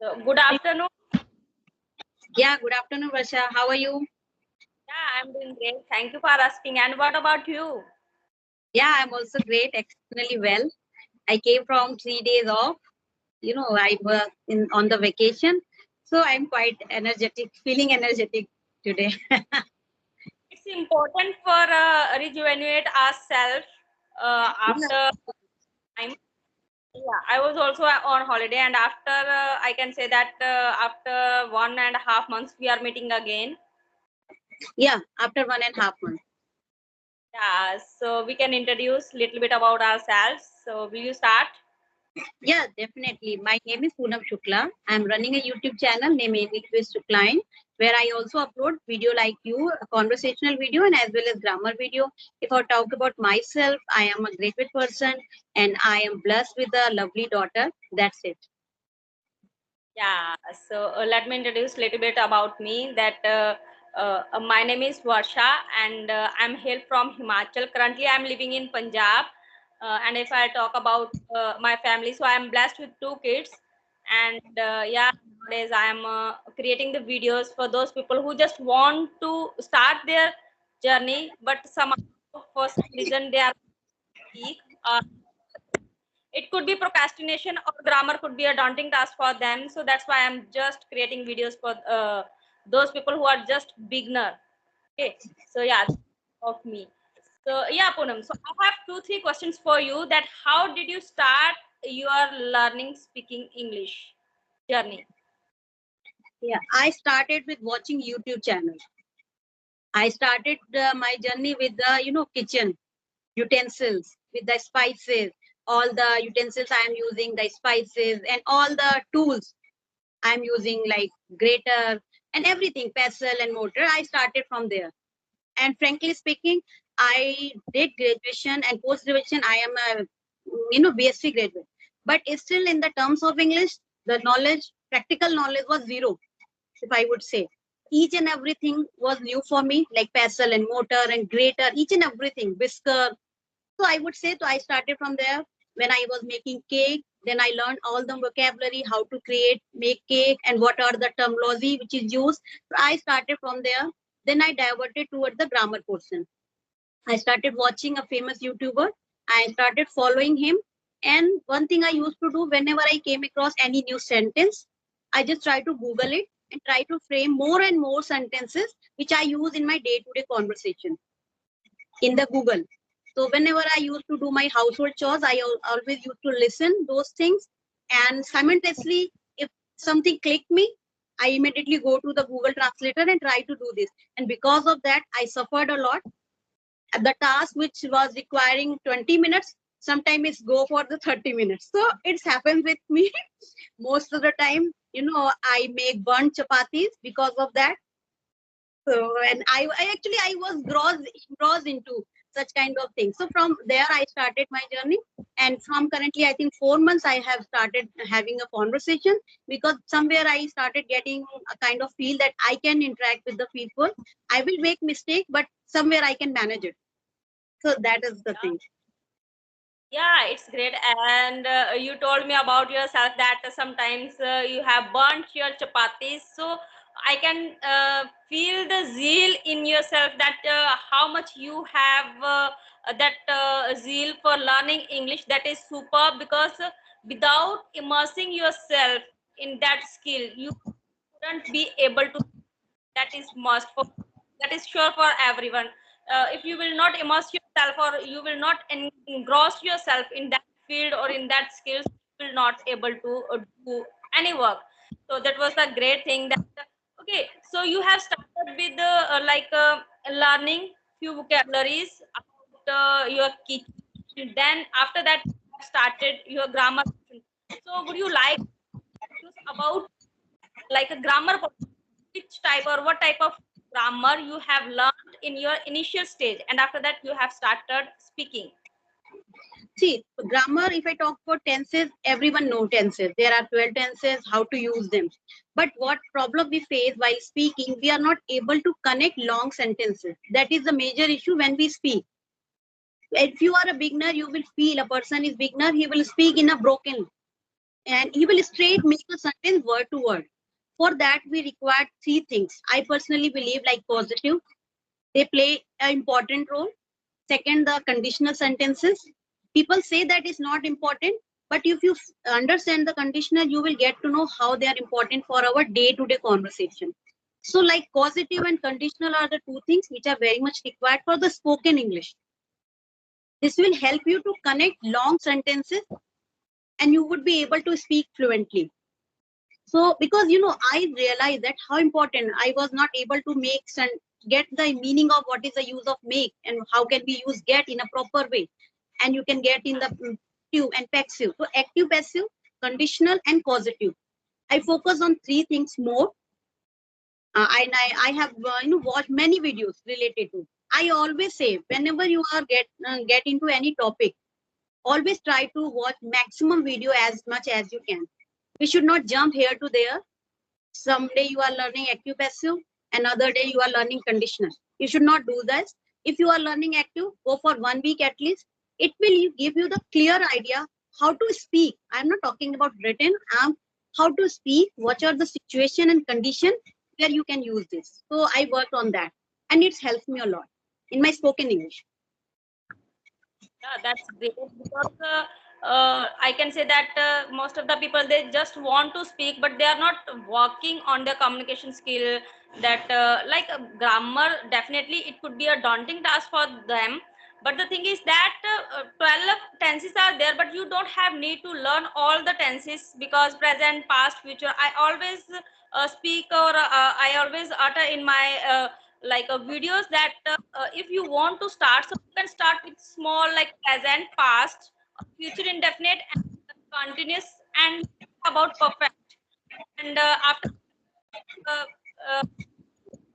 So, good afternoon. Yeah, good afternoon, Varsha. How are you? Yeah, I'm doing great. Thank you for asking. And what about you? Yeah, I'm also great, exceptionally well. I came from 3 days off. I was in on the vacation, so I'm quite energetic, feeling energetic today. It's important for rejuvenate ourselves after time. Yeah, I was also on holiday, and after I can say that after 1.5 months we are meeting again. Yeah, after 1.5 months. Yeah, so we can introduce little bit about ourselves. So, will you start? Yeah, definitely. My name is Poonam Shukla. I'm running a YouTube channel named English to Client, where I also upload video like you, a conversational video and as well as grammar video. If I talk about myself, I am a graduate person and I am blessed with a lovely daughter. That's it. Yeah, so let me introduce a little bit about me. My name is Varsha, and I'm here from Himachal. Currently, I'm living in Punjab. And if I talk about my family, so I'm blessed with two kids. And yeah, nowadays I'm creating the videos for those people who just want to start their journey, but somehow for some reason they are weak. It could be procrastination or grammar could be a daunting task for them, so that's why I'm just creating videos for those people who are just beginner. Okay, so yeah, of me. So yeah, Poonam, so I have 2 3 questions for you. That how did you start your learning speaking English journey? Yeah, I started with watching YouTube channel. I started my journey with the kitchen utensils, with the spices, all the utensils I am using, the spices and all the tools I'm using like grater and everything, pestle and mortar. I started from there. And frankly speaking, I did graduation and post graduation. I am a BSc graduate, but still in the terms of English, the knowledge, practical knowledge was zero, if I would say. Each and everything was new for me, like pestle and mortar and grater, each and everything, whisker. So I would say, so I started from there. When I was making cake, then I learned all the vocabulary, how to create, make cake, and what are the terminology which is used. So I started from there. Then I diverted toward the grammar portion. I started watching a famous YouTuber. I started following him. And one thing I used to do whenever I came across any new sentence, I just try to Google it and try to frame more and more sentences which I use in my day-to-day conversation in the Google. So whenever I used to do my household chores, I always used to listen those things, and simultaneously, if something clicked me, I immediately go to the Google Translator and try to do this. And because of that, I suffered a lot. The task which was requiring 20 minutes, sometimes it's go for the 30 minutes. So it's happened with me most of the time. I make burnt chapatis because of that. So, and I was gross into such kind of things. So from there, I started my journey. And from currently, I think 4 months, I have started having a conversation because somewhere I started getting a kind of feel that I can interact with the people. I will make mistake, but somewhere I can manage it. So that is the thing. Yeah, it's great. And you told me about yourself that sometimes you have burnt your chapatis. So I can feel the zeal in yourself that how much you have that zeal for learning English. That is super because without immersing yourself in that skill, you wouldn't be able to. That is must for, that is sure for everyone. If you will not immerse yourself or you will not engross yourself in that field or in that skills, you will not able to do any work. So that was a great thing that okay, so you have started with learning few vocabularies about your kitchen, then after that you have started your grammar. So would you like to use about like a grammar, which type or what type of grammar you have learned in your initial stage and after that you have started speaking? See, grammar, if I talk about tenses, everyone knows tenses. There are 12 tenses, how to use them. But what problem we face while speaking, we are not able to connect long sentences. That is the major issue when we speak. If you are a beginner, you will feel a person is beginner, he will speak in a broken. and he will straight make a sentence word to word. For that, we require three things. I personally believe, like positive, they play an important role. Second, the conditional sentences. People say that is not important, but if you understand the conditional, you will get to know how they are important for our day-to-day conversation. So, like causative and conditional are the two things which are very much required for the spoken English. This will help you to connect long sentences and you would be able to speak fluently. So, because I realized that how important I was not able to make and get the meaning of what is the use of make and how can we use get in a proper way. And you can get in the active and passive. So, active, passive, conditional, and causative. I focus on three things more. And I have watched many videos related to. I always say whenever you are get into any topic, always try to watch maximum video as much as you can. We should not jump here to there. Someday you are learning active passive, another day you are learning conditional. You should not do this. If you are learning active, go for 1 week at least. It will give you the clear idea how to speak. I'm not talking about written. How to speak, what are the situation and condition where you can use this. So I worked on that and it's helped me a lot in my spoken English. Yeah, that's great because I can say that most of the people they just want to speak, but they are not working on their communication skill. That like grammar, definitely it could be a daunting task for them. But the thing is that 12 tenses are there, but you don't have need to learn all the tenses because present, past, future. I always speak or I always utter in my like videos that if you want to start, so you can start with small like present, past, future indefinite, and continuous, and about perfect. And after uh,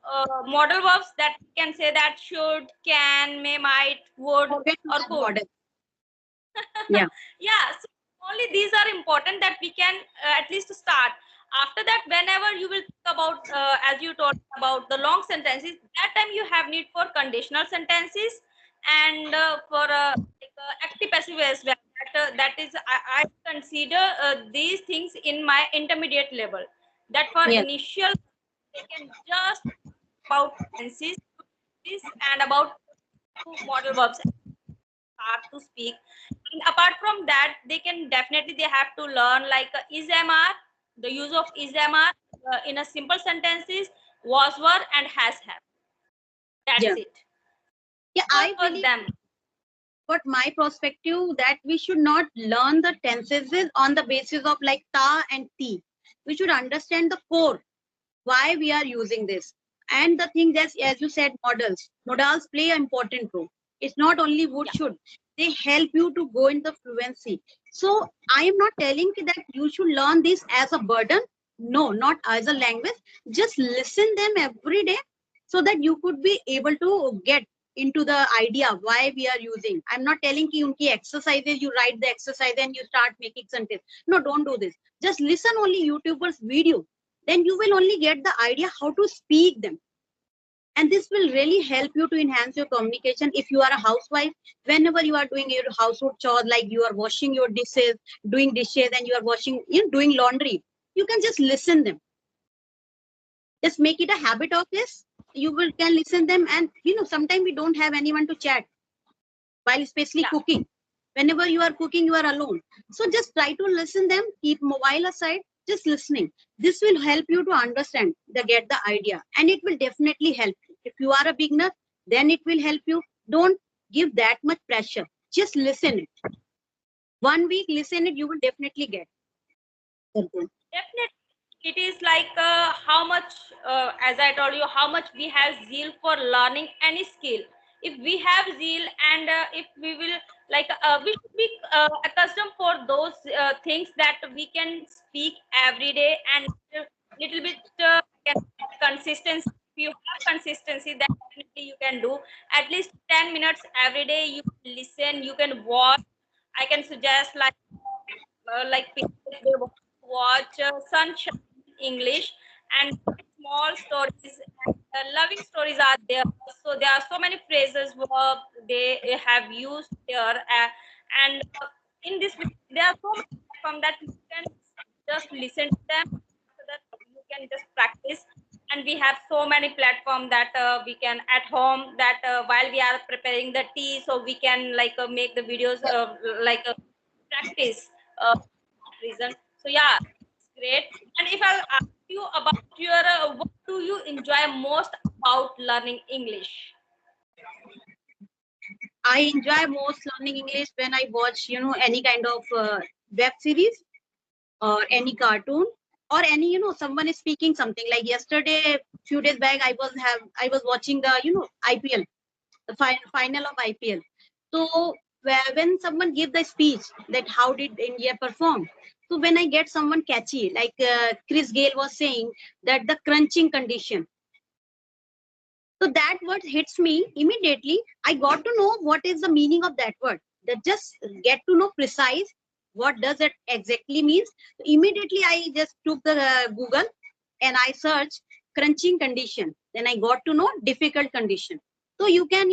uh, model verbs that we can say that should, can, may, might, would, Forget to or add could. model. Yeah. Yeah, so only these are important that we can at least start. After that, whenever you will think about as you told about the long sentences, that time you have need for conditional sentences and for like, active passive as well. That is I consider these things in my intermediate level, that for Yes. initial they can just about tenses and about model verbs start to speak. And apart from that, they can definitely they have to learn like is mr, the use of is mr in a simple sentences, was, were, and has have. That's Yeah. it. Yeah. Work I with believe, them. but my perspective that we should not learn the tenses on the basis of like ta and ti. We should understand the core why we are using this. And the thing that, as you said, modals play an important role. It's not only would Yeah, should, they help you to go in the fluency. So I am not telling you that you should learn this as a burden. No, not as a language. Just listen them every day so that you could be able to get into the idea why we are using. I'm not telling you unki exercises, you write the exercise and you start making sentence. No, don't do this. Just listen only YouTuber's video, then you will only get the idea how to speak them. And this will really help you to enhance your communication. If you are a housewife, whenever you are doing your household chores, like you are washing your dishes, doing dishes, and you are washing, doing laundry, you can just listen them. Just make it a habit of this. You will can listen them, and sometimes we don't have anyone to chat while especially yeah, cooking. Whenever you are cooking, you are alone. So just try to listen them, keep mobile aside, just listening. This will help you to understand, get the idea, and it will definitely help you. If you are a beginner, then it will help you. Don't give that much pressure. Just listen it. 1 week, listen it, you will definitely get. Okay. definitely. It is like how much, as I told you, how much we have zeal for learning any skill. If we have zeal and if we will like we should be accustomed for those things that we can speak every day and little bit can consistency. If you have consistency, then definitely you can do at least 10 minutes every day. You can listen, you can watch. I can suggest like people they want to watch Sunshine English and small stories and loving stories are there. So there are so many phrases verb they have used there, and in this video, there are so many from that you can just listen to them so that you can just practice. And we have so many platforms that we can at home, that while we are preparing the tea, so we can like make the videos like practice reason. So yeah, it's great. And if I'll ask you about your what do you enjoy most about learning English? I enjoy most learning English when I watch, any kind of web series or any cartoon or any, someone is speaking something. Like yesterday, few days back, I was watching the, IPL, the final of IPL. So when someone give the speech that how did India perform, so when I get someone catchy, like Chris Gale was saying that the crunching condition. So that word hits me immediately. I got to know what is the meaning of that word. That just get to know precise what does it exactly means. Immediately I just took the Google and I searched crunching condition. Then I got to know difficult condition. So you can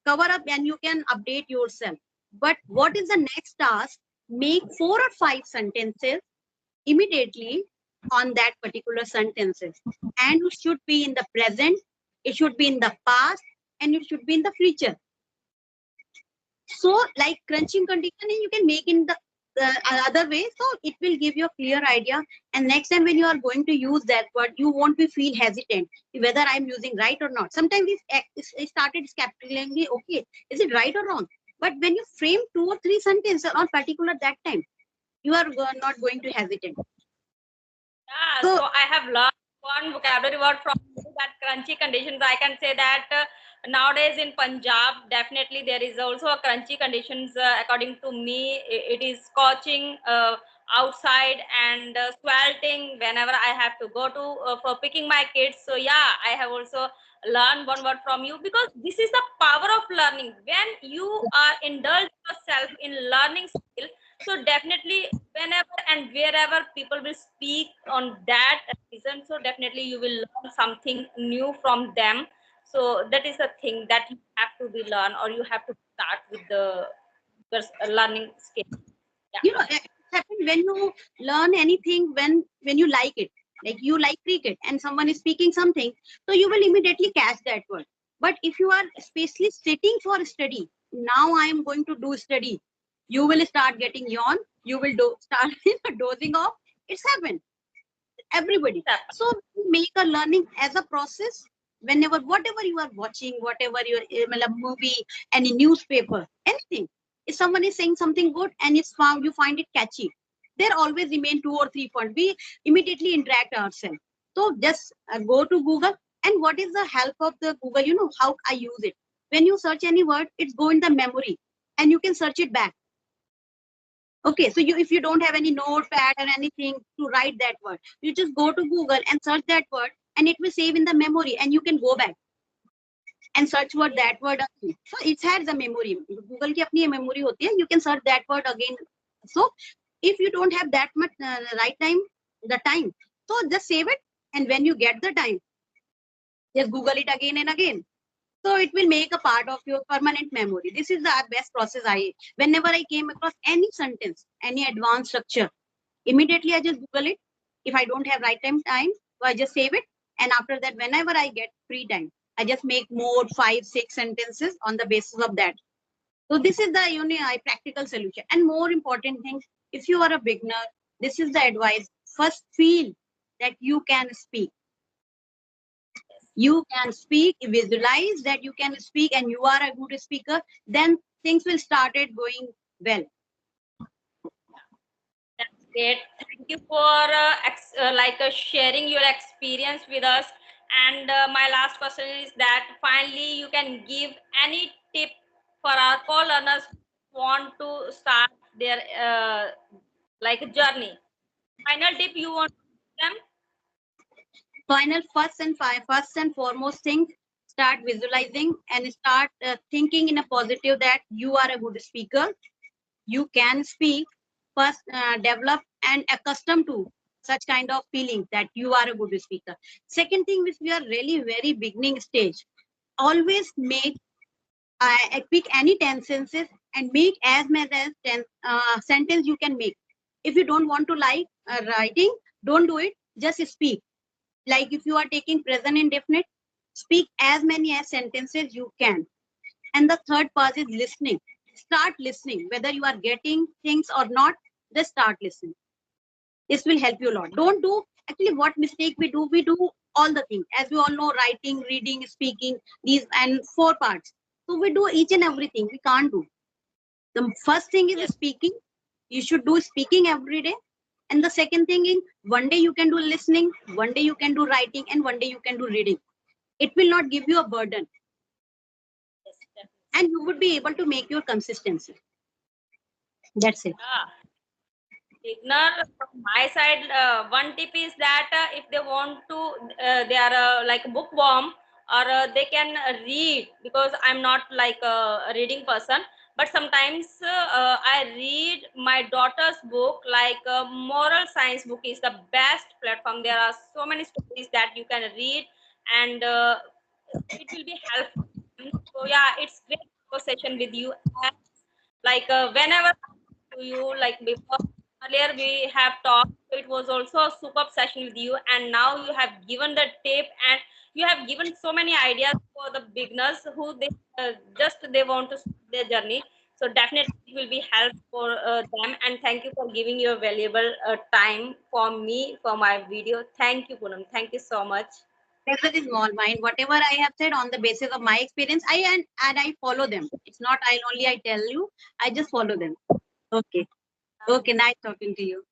cover up and you can update yourself. But what is the next task? Make 4 or 5 sentences immediately on that particular sentences, and it should be in the present, it should be in the past, and it should be in the future. So like crunching condition you can make in the other way, so it will give you a clear idea. And next time when you are going to use that word, you won't be feel hesitant whether I'm using right or not. Sometimes it started skeptically, okay, is it right or wrong? But when you frame 2 or 3 sentences on particular that time, you are not going to hesitate. Yeah, So so I have learned one vocabulary word from you, that crunchy conditions. I can say that nowadays in Punjab, definitely there is also a crunchy conditions. According to me, it is scorching outside and sweltering whenever I have to go to for picking my kids. So yeah, I have also learned one word from you, because this is the power of learning. When you are indulge yourself in learning skill, so definitely whenever and wherever people will speak on that reason, so definitely you will learn something new from them. So that is the thing that you have to be learn, or you have to start with the learning skill. Yeah. it happens when you learn anything, when you like it. Like you like cricket and someone is speaking something, so you will immediately catch that word. But if you are especially sitting for study, now I am going to do study, you will start getting yawn, you will start dozing off. It's happened everybody. So make a learning as a process. Whenever whatever you are watching, whatever your movie, any newspaper, anything, if someone is saying something good and it's found, you find it catchy, there always remain 2 or 3 points. We immediately interact ourselves. So just go to Google. And what is the help of the Google? How I use it. When you search any word, it's go in the memory and you can search it back. Okay, so if you don't have any notepad or anything to write that word, you just go to Google and search that word, and it will save in the memory, and you can go back and search for that word again. So it has the memory. Google की अपनी memory होती है. You can search that word again. So if you don't have that much the time, so just save it, and when you get the time, just Google it again and again. So it will make a part of your permanent memory. This is the best process whenever I came across any sentence, any advanced structure, immediately I just Google it. If I don't have time, so I just save it. And after that, whenever I get free time, I just make more 5, 6 sentences on the basis of that. So this is the practical solution. And more important thing, if you are a beginner, this is the advice. First, feel that you can speak. You can speak, visualize that you can speak and you are a good speaker, then things will started going well. That's great. Thank you for sharing your experience with us. And my last question is that finally you can give any tip for our co-learners who want to start their journey. Final tip you want to give them? First and foremost thing, start visualizing and start thinking in a positive that you are a good speaker, you can speak. First, develop and accustom to such kind of feeling that you are a good speaker. Second thing, which we are really very beginning stage, always make pick any 10 sentences and make as many as 10 sentence you can make. If you don't want to like writing, don't do it. Just speak. Like if you are taking present indefinite, speak as many as sentences you can. And the third part is listening. Start listening. Whether you are getting things or not, just start listening. This will help you a lot. Don't do, actually what mistake we do all the things. As we all know, writing, reading, speaking, these and four parts. So we do each and everything. We can't do. The first thing is Yes. speaking. You should do speaking every day. And the second thing is one day you can do listening, one day you can do writing, and one day you can do reading. It will not give you a burden. Yes, definitely. And you would be able to make your consistency. That's it. Yeah. Beginner, from my side, one tip is that if they want to, they are like bookworm, or they can read, because I'm not like a reading person. But sometimes I read my daughter's book, like moral science book is the best platform. There are so many stories that you can read, and it will be helpful. So yeah, it's great conversation with you. And like whenever to you, like before, earlier we have talked, so it was also a superb session with you, and now you have given the tip, and you have given so many ideas for the beginners who just they want to start their journey. So definitely it will be help for them, and thank you for giving your valuable time for me for my video. Thank you, Poonam. Thank you so much. Pleasure is small mind. Whatever I have said on the basis of my experience, and I follow them. It's not I only I tell you. I just follow them. Okay. Okay. Nice talking to you.